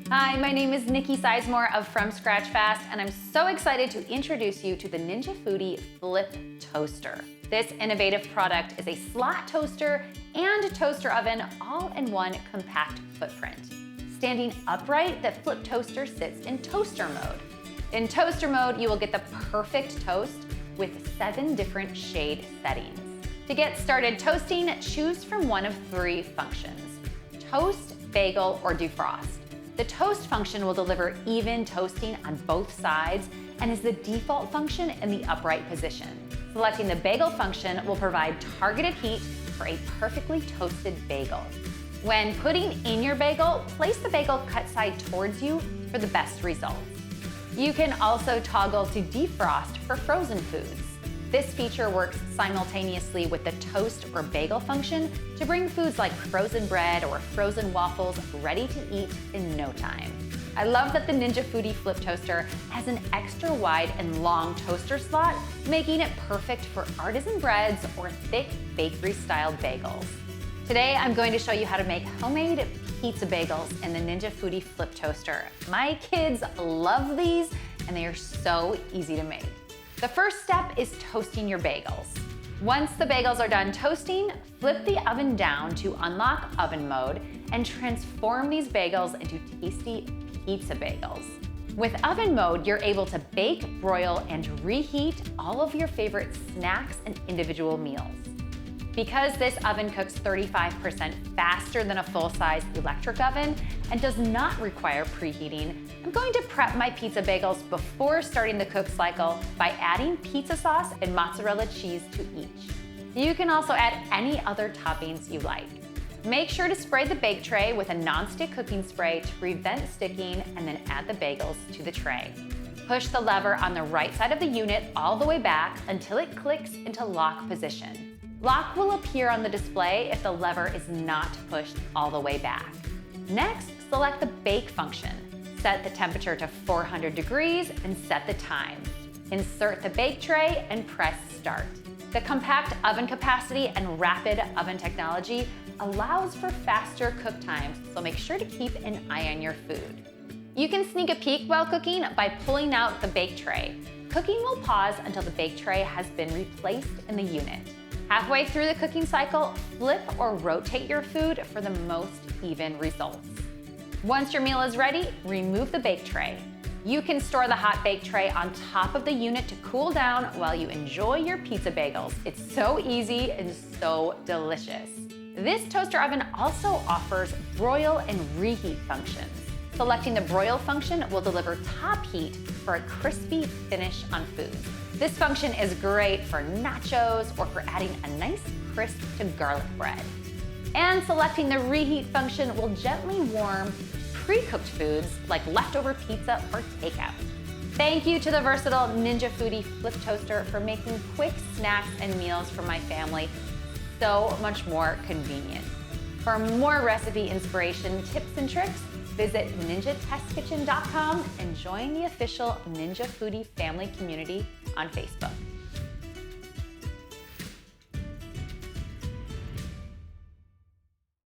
Hi, my name is Nikki Sizemore of From Scratch Fast, and I'm so excited to introduce you to the Ninja Foodi Flip Toaster. This innovative product is a slot toaster and toaster oven all in one compact footprint. Standing upright, the Flip Toaster sits in toaster mode. In toaster mode, you will get the perfect toast with 7 different shade settings. To get started toasting, choose from one of 3 functions: toast, bagel, or defrost. The toast function will deliver even toasting on both sides and is the default function in the upright position. Selecting the bagel function will provide targeted heat for a perfectly toasted bagel. When putting in your bagel, place the bagel cut side towards you for the best results. You can also toggle to defrost for frozen foods. This feature works simultaneously with the toast or bagel function to bring foods like frozen bread or frozen waffles ready to eat in no time. I love that the Ninja Foodi Flip Toaster has an extra wide and long toaster slot, making it perfect for artisan breads or thick bakery-style bagels. Today, I'm going to show you how to make homemade pizza bagels in the Ninja Foodi Flip Toaster. My kids love these, and they are so easy to make. The first step is toasting your bagels. Once the bagels are done toasting, flip the oven down to unlock oven mode and transform these bagels into tasty pizza bagels. With oven mode, you're able to bake, broil, and reheat all of your favorite snacks and individual meals. Because this oven cooks 35% faster than a full-size electric oven and does not require preheating, I'm going to prep my pizza bagels before starting the cook cycle by adding pizza sauce and mozzarella cheese to each. You can also add any other toppings you like. Make sure to spray the bake tray with a nonstick cooking spray to prevent sticking, and then add the bagels to the tray. Push the lever on the right side of the unit all the way back until it clicks into lock position. Lock will appear on the display if the lever is not pushed all the way back. Next, select the bake function. Set the temperature to 400 degrees and set the time. Insert the bake tray and press start. The compact oven capacity and rapid oven technology allows for faster cook times, so make sure to keep an eye on your food. You can sneak a peek while cooking by pulling out the bake tray. Cooking will pause until the bake tray has been replaced in the unit. Halfway through the cooking cycle, flip or rotate your food for the most even results. Once your meal is ready, remove the bake tray. You can store the hot bake tray on top of the unit to cool down while you enjoy your pizza bagels. It's so easy and so delicious. This toaster oven also offers broil and reheat functions. Selecting the broil function will deliver top heat for a crispy finish on foods. This function is great for nachos or for adding a nice crisp to garlic bread. And selecting the reheat function will gently warm pre-cooked foods like leftover pizza or takeout. Thank you to the versatile Ninja Foodi Flip Toaster for making quick snacks and meals for my family so much more convenient. For more recipe inspiration, tips, and tricks, visit ninjatestkitchen.com and join the official Ninja Foodi family community on Facebook.